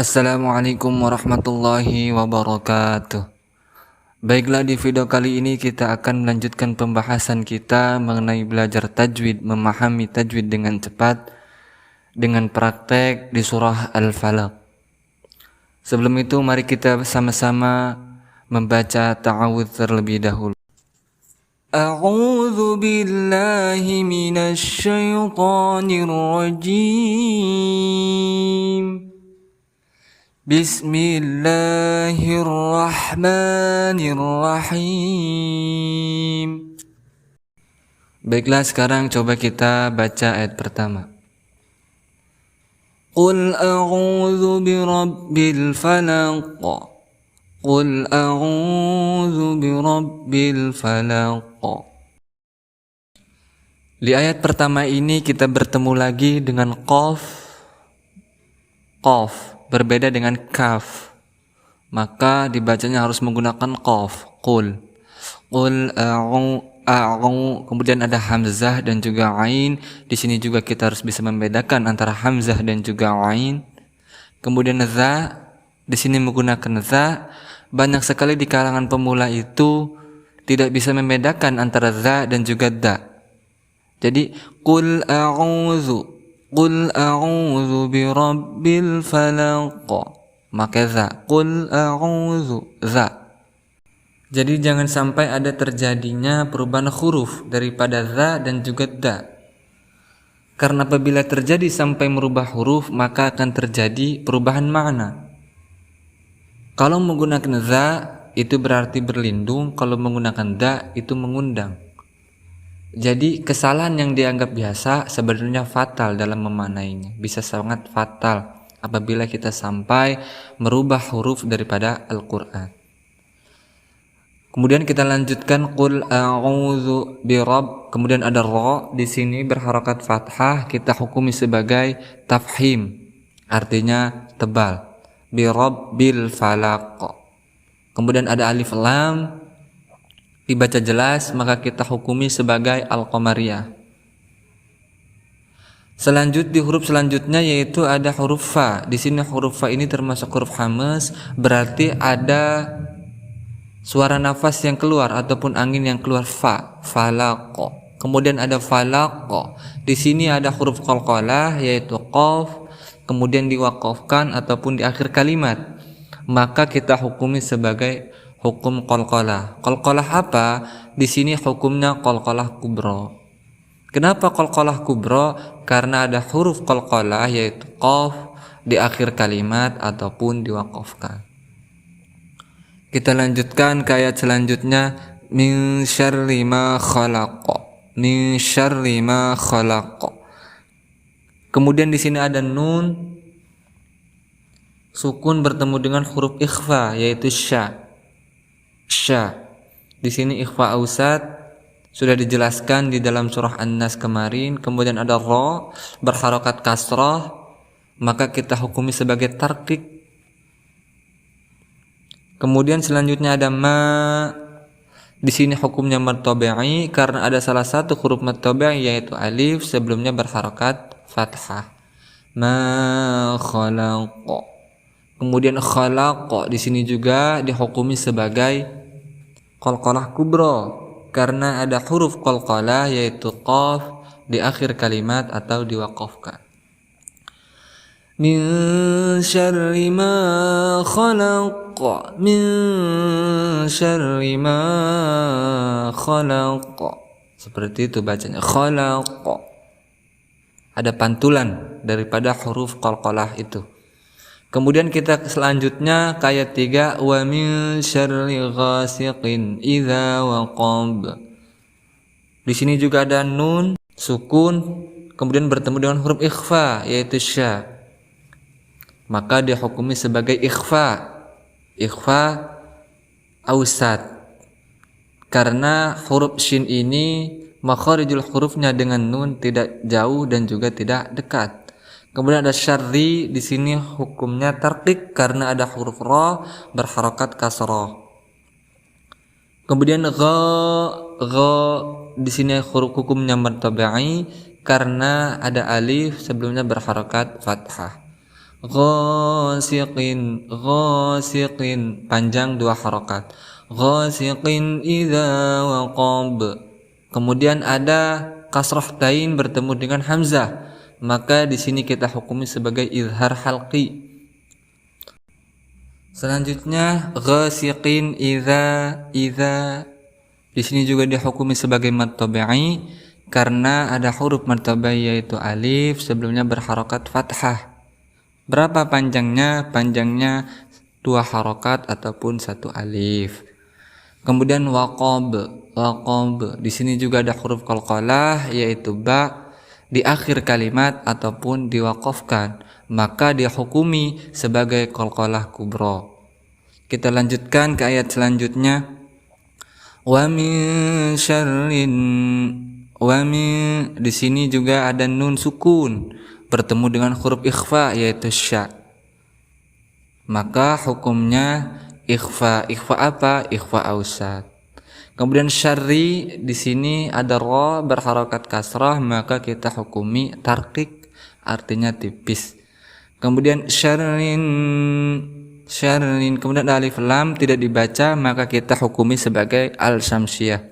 Assalamualaikum warahmatullahi wabarakatuh. Baiklah, di video kali ini kita akan melanjutkan pembahasan kita mengenai belajar tajwid, memahami tajwid dengan cepat dengan praktek di surah Al-Falaq. Sebelum itu mari kita sama-sama membaca ta'awudz terlebih dahulu. A'udzu billahi minasy syaithanir rajim. Bismillahirrahmanirrahim. Baiklah, sekarang coba kita baca ayat pertama. Qul a'udzu birabbil falaq. Qul a'udzu birabbil falaq. Di ayat pertama ini kita bertemu lagi dengan qaf. Berbeda dengan kaf, maka dibacanya harus menggunakan qaf. Qul a'u, kemudian ada hamzah dan juga ain. Di sini juga kita harus bisa membedakan antara hamzah dan juga ain. Kemudian za, di sini menggunakan za. Banyak sekali di kalangan pemula itu tidak bisa membedakan antara za dan juga da. Jadi qul a'udzu, qul a'udzu birabbil falaq, maka za, qul a'udzu, za. Jadi jangan sampai ada terjadinya perubahan huruf daripada za dan juga da. Karena apabila terjadi sampai merubah huruf, maka akan terjadi perubahan makna. Kalau menggunakan za itu berarti berlindung, kalau menggunakan da itu mengundang. Jadi kesalahan yang dianggap biasa sebenarnya fatal dalam memaknainya. Bisa sangat fatal apabila kita sampai merubah huruf daripada Al-Quran. Kemudian kita lanjutkan qul a'udzu birabb, kemudian ada ra di sini berharakat fathah, kita hukumi sebagai tafhim, artinya tebal. Birabbil falaq. Kemudian ada alif lam, dibaca jelas, maka kita hukumi sebagai al-qamariyah. Huruf selanjutnya yaitu ada huruf fa. Di sini huruf fa ini termasuk huruf hamz, berarti ada suara nafas yang keluar ataupun angin yang keluar, fa, falaq. Kemudian ada falaq. Di sini ada huruf qalqalah yaitu qaf, kemudian diwaqafkan ataupun di akhir kalimat, maka kita hukumi sebagai hukum qalqalah. Qalqalah apa? Di sini hukumnya qalqalah kubra. Kenapa qalqalah kubra? Karena ada huruf qalqalah yaitu qaf di akhir kalimat ataupun diwaqafkan. Kita lanjutkan ke ayat selanjutnya, min syarri ma khalaq. Min syarri ma khalaq. Kemudian di sini ada nun sukun bertemu dengan huruf ikhfa yaitu sya. Di sini ikhfa ausat sudah dijelaskan di dalam surah An-Nas kemarin. Kemudian ada ra berharakat kasrah, maka kita hukumi sebagai tarqiq. Kemudian selanjutnya ada ma. Di sini hukumnya mad tabi'i karena ada salah satu huruf mad tabi'i yaitu alif sebelumnya berharakat fathah. Ma khalaq. Kemudian khalaq di sini juga dihukumi sebagai qalqalah kubra karena ada huruf qalqalah yaitu qaf di akhir kalimat atau diwaqafkan. Min syarri ma khalaq. Min syarri ma khalaq. Seperti itu bacanya, khalaq. Ada pantulan daripada huruf qalqalah itu. Kemudian kita selanjutnya ke ayat 3, wa min syarri ghasiqin idza waqab. Di sini juga ada nun sukun kemudian bertemu dengan huruf ikhfa yaitu sya. Maka dihukumi sebagai ikhfa ausat. Karena huruf shin ini makharijul hurufnya dengan nun tidak jauh dan juga tidak dekat. Kemudian ada syarri, di sini hukumnya tarqiq karena ada huruf ra berharakat kasrah. Kemudian gha di sini huruf hukumnya mad tabi'i karena ada alif sebelumnya berharakat fathah. ghasiqin, ghasiqin, panjang 2 harokat. Ghasiqin idza waqab. Kemudian ada kasrah tain bertemu dengan hamzah, maka di sini kita hukumi sebagai izhar halqi. Selanjutnya ghasiqin idza di sini juga dihukumi sebagai mad tabi'i karena ada huruf mad tabi'i yaitu alif sebelumnya berharokat fathah. Berapa panjangnya? Panjangnya 2 harokat ataupun 1 alif. Kemudian waqab, waqab. Di sini juga ada huruf qalqalah yaitu ba di akhir kalimat ataupun diwaqafkan, maka dihukumi sebagai qalqalah kubra. Kita lanjutkan ke ayat selanjutnya. Wa min syarrin, wa min di sini juga ada nun sukun bertemu dengan huruf ikhfa yaitu sya. Maka hukumnya ikhfa. Ikhfa apa? Ikhfa ausat. Kemudian syarri di sini ada ra berharokat kasrah, maka kita hukumi tarqiq artinya tipis. Kemudian syarrin, syarrin, kemudian alif lam tidak dibaca, maka kita hukumi sebagai al-syamsiyah.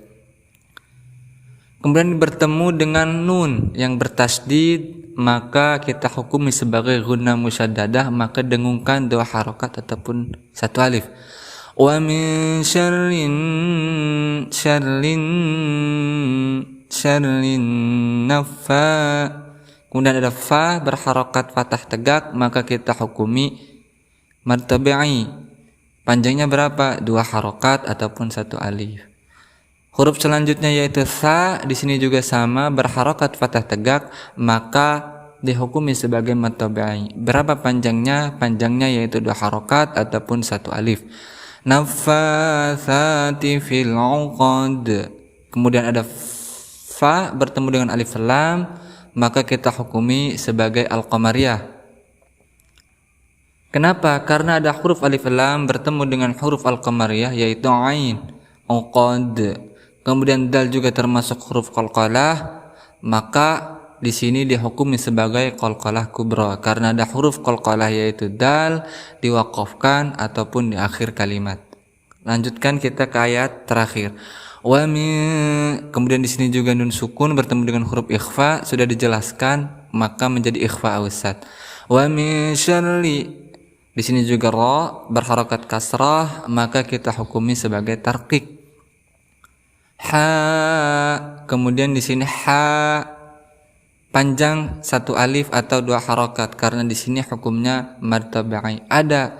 Kemudian bertemu dengan nun yang bertasdid, maka kita hukumi sebagai gunnah musyaddadah, maka dengungkan 2 harokat ataupun 1 alif. Wa min syarrin, syarrin, syarrin naffa. Kemudian ada fa berharokat fathah tegak, maka kita hukumi mad tabi'i. Panjangnya berapa? 2 harokat ataupun 1 alif. Huruf selanjutnya yaitu sa, di sini juga sama berharokat fathah tegak, maka dihukumi sebagai mad tabi'i. Berapa panjangnya? Panjangnya yaitu 2 harokat ataupun 1 alif. Naffatsati fil 'uqad. Kemudian ada fa bertemu dengan alif lam, maka kita hukumi sebagai al-qamariyah. Kenapa? Karena ada huruf alif lam bertemu dengan huruf al-qamariyah yaitu ain, uqad. Kemudian dal juga termasuk huruf qalqalah, maka di sini dihukumi sebagai qalqalah kubra karena ada huruf qalqalah yaitu dal diwaqafkan ataupun di akhir kalimat. Lanjutkan kita ke ayat terakhir. Wa min, kemudian di sini juga nun sukun bertemu dengan huruf ikhfa sudah dijelaskan, maka menjadi ikhfa ausat. Wa min syarri, di sini juga ra berharokat kasrah, maka kita hukumi sebagai tarqiq. Ha, kemudian di sini ha panjang 1 alif atau 2 harokat karena di sini hukumnya mad tabi'i. Ada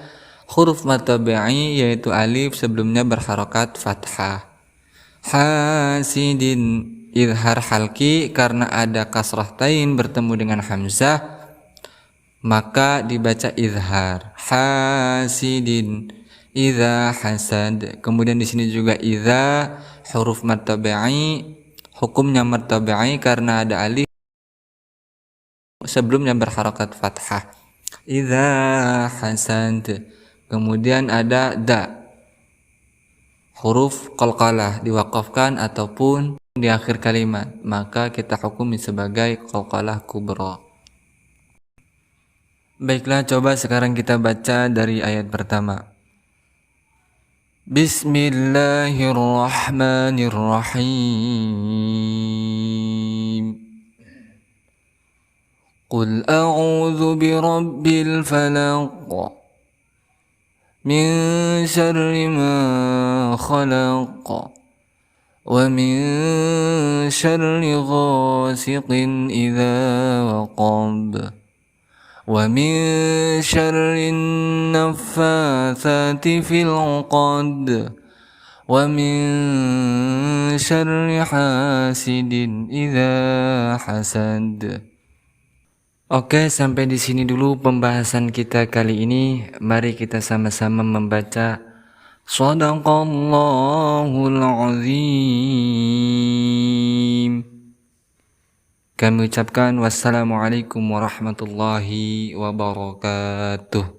huruf mad tabi'i yaitu alif sebelumnya berharokat fathah. Hasidin izhar halki karena ada kasrah tain bertemu dengan hamzah, maka dibaca izhar. Hasidin idza hasad. Kemudian di sini juga idza huruf mad tabi'i, hukumnya mad tabi'i karena ada alif sebelumnya berharokat fathah. Idza hasad. Kemudian ada da, huruf qalqalah diwaqafkan ataupun di akhir kalimat, maka kita hukumi sebagai qalqalah kubra. Baiklah, coba sekarang kita baca dari ayat pertama. Bismillahirrahmanirrahim. Qul a'udzu birabbil falaq min syarri ma khalaq wa min syarri ghasiqin idza waqab wa min syarri naffatsati fil 'uqad wa min syarri hasidin idza hasad. Oke, sampai di sini dulu pembahasan kita kali ini. Mari kita sama-sama membaca Shadaqallahul Azim. Kami ucapkan wassalamualaikum warahmatullahi wabarakatuh.